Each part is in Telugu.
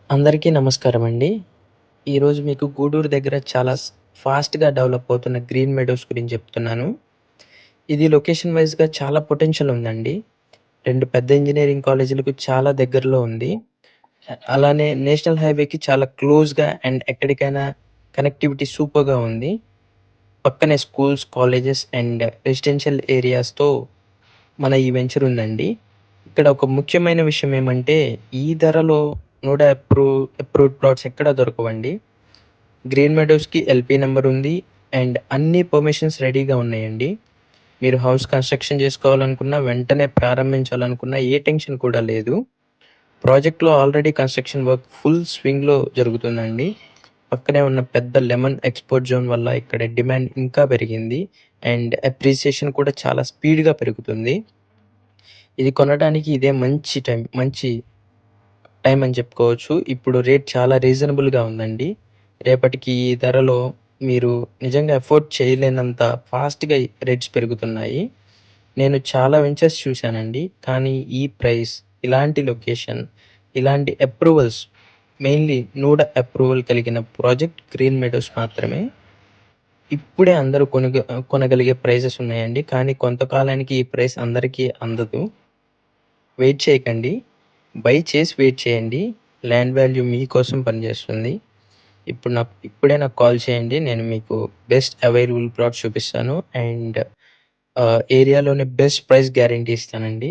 అందరికీ నమస్కారమండి. ఈరోజు మీకు గూడూరు దగ్గర చాలా ఫాస్ట్‌గా డెవలప్ అవుతున్న గ్రీన్ మెడోస్ గురించి చెప్తున్నాను. ఇది లొకేషన్ వైస్‌గా చాలా పొటెన్షియల్ ఉందండి. 2 పెద్ద ఇంజినీరింగ్ కాలేజీలకు చాలా దగ్గరలో ఉంది. అలానే నేషనల్ హైవేకి చాలా క్లోజ్‌గా అండ్ ఎక్కడికైనా కనెక్టివిటీ సూపర్‌గా ఉంది. పక్కనే స్కూల్స్, కాలేజెస్ అండ్ రెసిడెన్షియల్ ఏరియాస్‌తో మన ఈ వెంచర్ ఉందండి. ఇక్కడ ఒక ముఖ్యమైన విషయం ఏమంటే, ఈ ధరలో నూడ అప్రూవ్డ్ ప్లాట్స్ ఎక్కడ దొరకవండి. గ్రీన్ మెడోస్‌కి ఎల్‌పీ నంబర్ ఉంది. అండ్ అన్ని పర్మిషన్స్ రెడీగా ఉన్నాయండి. మీరు హౌస్ కన్‌స్ట్రక్షన్ చేసుకోవాలనుకున్నా, వెంటనే ప్రారంభించాలనుకున్నా ఏ టెన్షన్ కూడా లేదు. ప్రాజెక్ట్‌లో ఆల్రెడీ కన్‌స్ట్రక్షన్ వర్క్ ఫుల్ స్వింగ్‌లో జరుగుతుందండి. పక్కనే ఉన్న పెద్ద లెమన్ ఎక్స్‌పోర్ట్ జోన్ వల్ల ఇక్కడ డిమాండ్ ఇంకా పెరిగింది. అండ్ అప్రిసియేషన్ కూడా చాలా స్పీడ్‌గా పెరుగుతుంది. ఇది కొనడానికి ఇదే మంచి టైం అని చెప్పుకోవచ్చు. ఇప్పుడు రేట్ చాలా రీజనబుల్‌గా ఉందండి. రేపటికి ఈ ధరలో మీరు నిజంగా అఫోర్డ్ చేయలేనంత ఫాస్ట్‌గా రేట్స్ పెరుగుతున్నాయి. నేను చాలా వెంచర్స్ చూశానండి. కానీ ఈ ప్రైస్, ఇలాంటి లొకేషన్, ఇలాంటి అప్రూవల్స్, మెయిన్‌లీ నూడ అప్రూవల్ కలిగిన ప్రాజెక్ట్ గ్రీన్ మెడోస్ మాత్రమే. ఇప్పుడే అందరూ కొనగలిగే ప్రైసెస్ ఉన్నాయండి. కానీ కొంతకాలానికి ఈ ప్రైస్ అందరికీ అందదు. వెయిట్ చేయకండి. వెయిట్ చేయండి. ల్యాండ్ వాల్యూ మీకోసం పనిచేస్తుంది. ఇప్పుడే నాకు కాల్ చేయండి. నేను మీకు బెస్ట్ అవైలబుల్ ప్లాట్స్ చూపిస్తాను. అండ్ ఏరియాలోనే బెస్ట్ ప్రైస్ గ్యారంటీ ఇస్తానండి.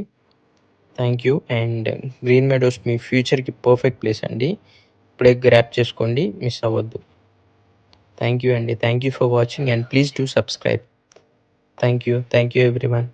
Thank you. And green meadows మీ ఫ్యూచర్‌కి పర్ఫెక్ట్ ప్లేస్ అండి. ఇప్పుడే గ్రాబ్ చేసుకోండి. మిస్ అవ్వద్దు. థ్యాంక్ యూ అండి. Thank you for watching and please do subscribe. Thank you. Thank you everyone.